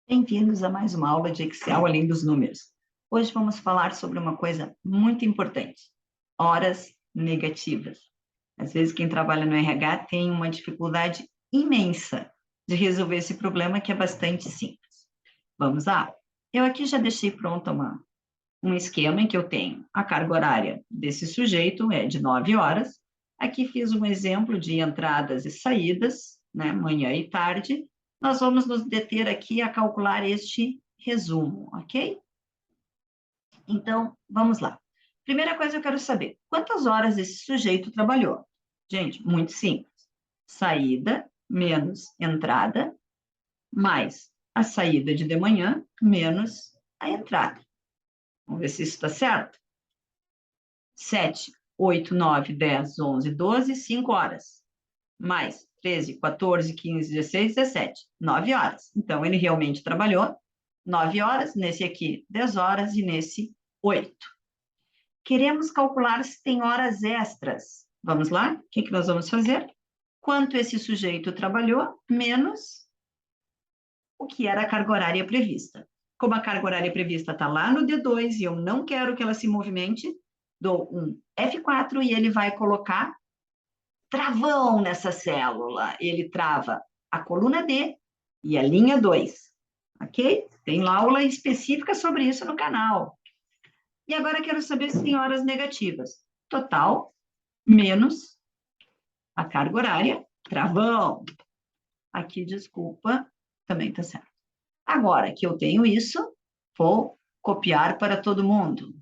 Bem-vindos a mais uma aula de Excel além dos números. Hoje vamos falar sobre uma coisa muito importante: horas negativas. Às vezes quem trabalha no RH tem uma dificuldade imensa de resolver esse problema que é bastante simples. Vamos lá? Eu aqui já deixei pronto um esquema em que eu tenho a carga horária desse sujeito, é de 9 horas. Aqui fiz um exemplo de entradas e saídas, né, manhã e tarde. Nós vamos nos deter aqui a calcular este resumo, ok? Então, vamos lá. Primeira coisa eu quero saber, quantas horas esse sujeito trabalhou? Gente, muito simples. Saída menos entrada, mais a saída de manhã, menos a entrada. Vamos ver se isso está certo? 7, 8, 9, 10, 11, 12, 5 horas. Mais 13, 14, 15, 16, 17. 9 horas. Então, ele realmente trabalhou 9 horas, nesse aqui 10 horas e nesse 8. Queremos calcular se tem horas extras. Vamos lá? O que nós vamos fazer? Quanto esse sujeito trabalhou, menos o que era a carga horária prevista. Como a carga horária prevista está lá no D2 e eu não quero que ela se movimente, dou um F4 e ele vai colocar travão nessa célula. Ele trava a coluna D e a linha 2, ok? Tem aula específica sobre isso no canal. E agora quero saber se tem horas negativas. Total menos a carga horária, travão. Aqui, desculpa, também está certo. Agora que eu tenho isso, vou copiar para todo mundo.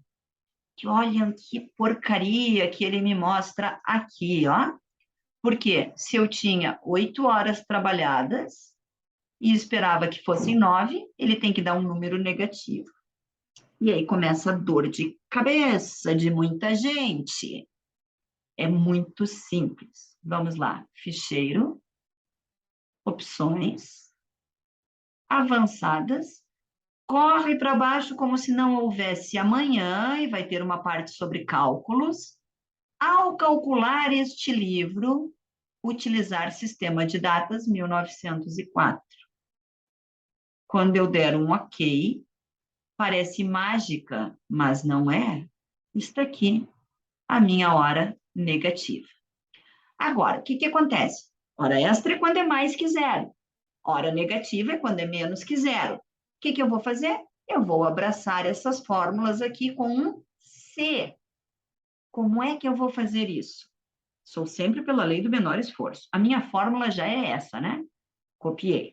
Que olhem que porcaria que ele me mostra aqui, ó. Porque se eu tinha 8 horas trabalhadas e esperava que fossem 9, ele tem que dar um número negativo. E aí começa a dor de cabeça de muita gente. É muito simples. Vamos lá. Ficheiro, opções, avançadas. Corre para baixo como se não houvesse amanhã e vai ter uma parte sobre cálculos. Ao calcular este livro, utilizar sistema de datas 1904. Quando eu der um OK, parece mágica, mas não é. Está aqui a minha hora negativa. Agora, o que acontece? Hora extra é quando é mais que zero. Hora negativa é quando é menos que zero. O que eu vou fazer? Eu vou abraçar essas fórmulas aqui com um C. Como é que eu vou fazer isso? Sou sempre pela lei do menor esforço. A minha fórmula já é essa, né? Copiei.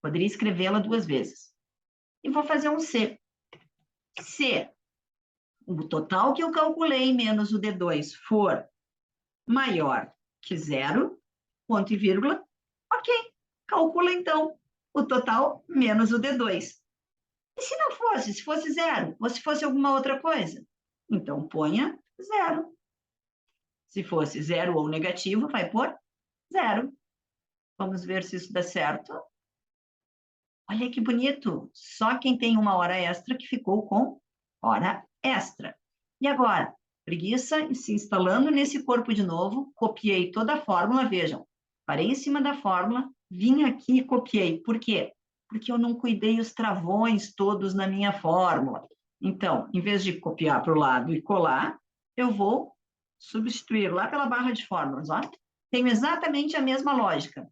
Poderia escrevê-la 2 vezes. E vou fazer um C. Se o total que eu calculei menos o D2 for maior que zero, ponto e vírgula, ok. Calcula, então, o total menos o D2. E se não fosse? Se fosse zero? Ou se fosse alguma outra coisa? Então, ponha zero. Se fosse zero ou negativo, vai por zero. Vamos ver se isso dá certo. Olha que bonito! Só quem tem uma hora extra que ficou com hora extra. E agora? Preguiça se instalando nesse corpo de novo, copiei toda a fórmula, vejam. Parei em cima da fórmula, vim aqui e copiei. Por quê? Porque eu não cuidei os travões todos na minha fórmula. Então, em vez de copiar para o lado e colar, eu vou substituir lá pela barra de fórmulas. Ó. Tenho exatamente a mesma lógica.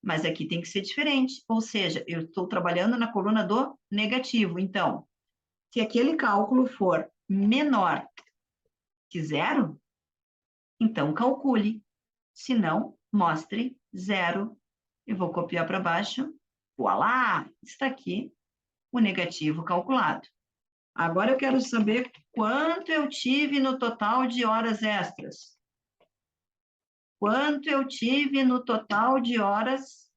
Mas aqui tem que ser diferente, ou seja, eu estou trabalhando na coluna do negativo. Então, se aquele cálculo for menor que zero, então calcule. Se não, mostre zero. Eu vou copiar para baixo. Voilá! Está aqui o negativo calculado. Agora eu quero saber quanto eu tive no total de horas extras. Quanto eu tive no total de horas.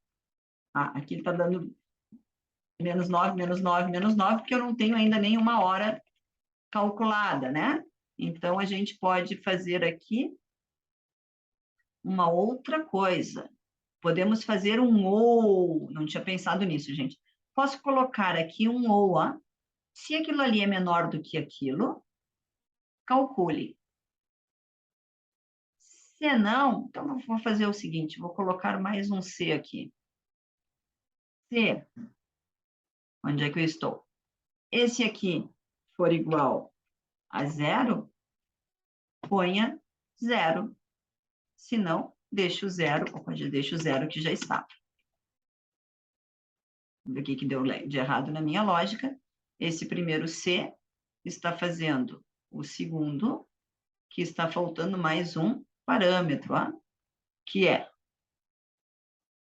Ah, aqui está dando menos 9, menos 9, menos 9, porque eu não tenho ainda nenhuma hora calculada, né? Então, a gente pode fazer aqui uma outra coisa. Podemos fazer um ou, não tinha pensado nisso, gente. Posso colocar aqui um ou, ó. Se aquilo ali é menor do que aquilo, calcule. Se não, então eu vou fazer o seguinte, vou colocar mais um C aqui. Se Onde é que eu estou? Esse aqui for igual a 0, ponha 0. Se não, deixa o 0, ou já deixa o 0 que já está. Vamos ver o que deu de errado na minha lógica. Esse primeiro C está fazendo o segundo, que está faltando mais um parâmetro, ó, que é,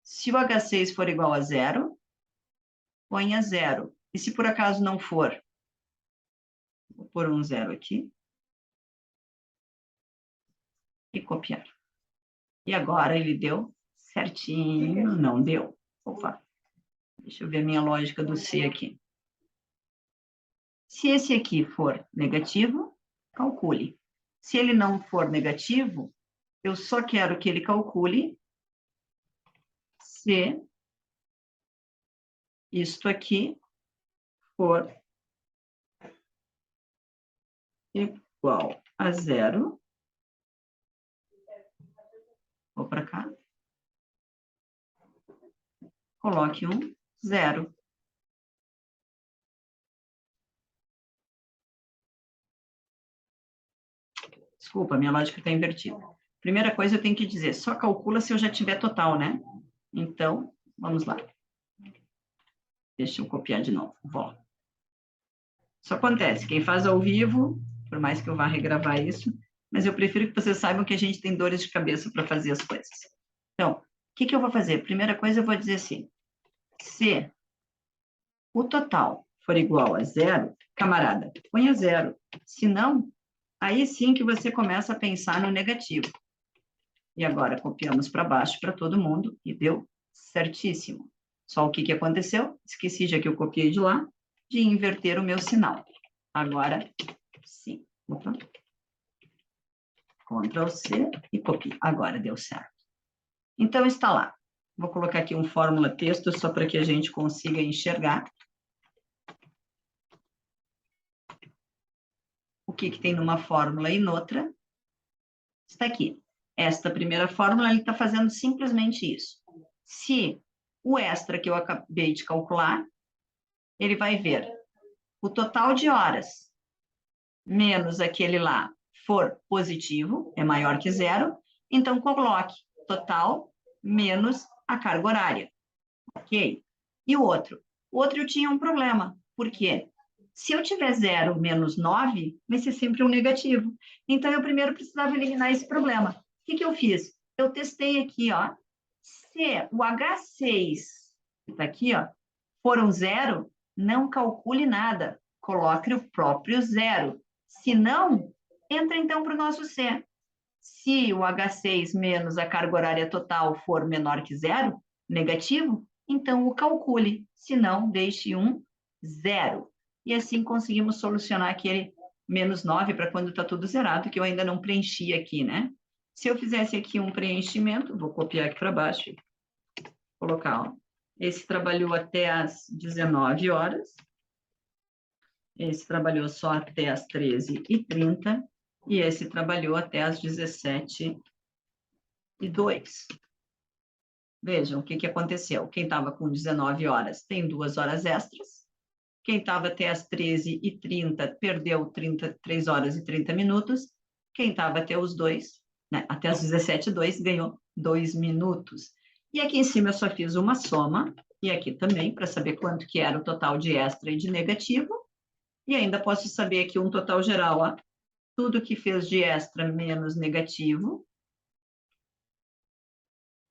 se o H6 for igual a 0, ponha 0. E se por acaso não for, vou pôr um 0 aqui e copiar. E agora ele deu certinho, não deu. Opa, deixa eu ver a minha lógica do C aqui. Se esse aqui for negativo, calcule. Se ele não for negativo, eu só quero que ele calcule se isto aqui for igual a 0. Vou para cá. Coloque um 0. Desculpa, minha lógica está invertida. Primeira coisa, eu tenho que dizer, só calcula se eu já tiver total, né? Então, vamos lá. Deixa eu copiar de novo. Volta. Isso acontece. Quem faz ao vivo, por mais que eu vá regravar isso, mas eu prefiro que vocês saibam que a gente tem dores de cabeça para fazer as coisas. Então, o que eu vou fazer? Primeira coisa, eu vou dizer assim, se o total for igual a 0, camarada, ponha 0. Se não, aí sim que você começa a pensar no negativo. E agora copiamos para baixo para todo mundo e deu certíssimo. Só o que aconteceu? Esqueci, já que eu copiei de lá, de inverter o meu sinal. Agora, sim. Opa. Ctrl C e copia. Agora deu certo. Então, está lá. Vou colocar aqui um fórmula texto só para que a gente consiga enxergar o que tem numa fórmula e noutra. Está aqui. Esta primeira fórmula, ele está fazendo simplesmente isso. Se o extra que eu acabei de calcular, ele vai ver o total de horas menos aquele lá for positivo, é maior que 0, então coloque total menos a carga horária. Ok? E o outro? O outro eu tinha um problema. Por quê? Se eu tiver 0 menos 9, vai ser sempre um negativo. Então, eu primeiro precisava eliminar esse problema. O que eu fiz? Eu testei aqui, ó. Se o H6, que está aqui, ó, for um 0, não calcule nada. Coloque o próprio 0. Se não, entra então para o nosso C. Se o H6 menos a carga horária total for menor que 0, negativo, então o calcule. Se não, deixe um 0. E assim conseguimos solucionar aquele menos 9 para quando está tudo zerado, que eu ainda não preenchi aqui, né? Se eu fizesse aqui um preenchimento, vou copiar aqui para baixo, colocar, ó. Esse trabalhou até às 19 horas. Esse trabalhou só até às 13h30. E esse trabalhou até às 17h02. Vejam o que aconteceu. Quem estava com 19 horas tem 2 horas extras. Quem estava até às 13h30 perdeu 3 horas e 30 minutos. Quem estava até os 2, né, até às 17h02, ganhou 2 minutos. E aqui em cima eu só fiz uma soma, e aqui também, para saber quanto que era o total de extra e de negativo. E ainda posso saber aqui um total geral, ó. Tudo que fez de extra menos negativo,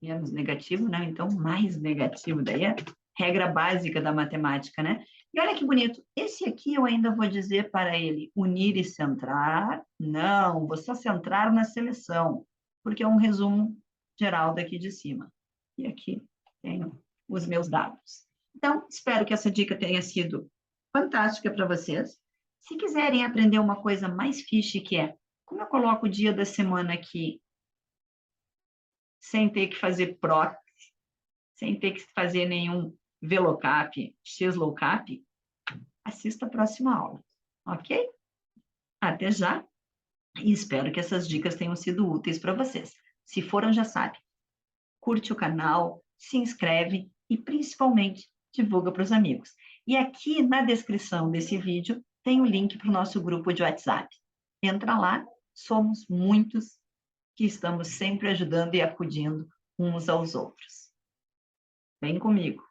né? Então, mais negativo, daí é regra básica da matemática, né? E olha que bonito, esse aqui eu ainda vou dizer para ele unir e centrar. Não, vou só centrar na seleção, porque é um resumo geral daqui de cima. E aqui tenho os meus dados. Então, espero que essa dica tenha sido fantástica para vocês. Se quiserem aprender uma coisa mais fixe, que é como eu coloco o dia da semana aqui, sem ter que fazer proc, sem ter que fazer nenhum VLOOKUP, XLOOKUP, assista a próxima aula, ok? Até já, e espero que essas dicas tenham sido úteis para vocês. Se foram, já sabe, curte o canal, se inscreve e, principalmente, divulga para os amigos. E aqui na descrição desse vídeo tem o link para o nosso grupo de WhatsApp. Entra lá, somos muitos que estamos sempre ajudando e acudindo uns aos outros. Vem comigo!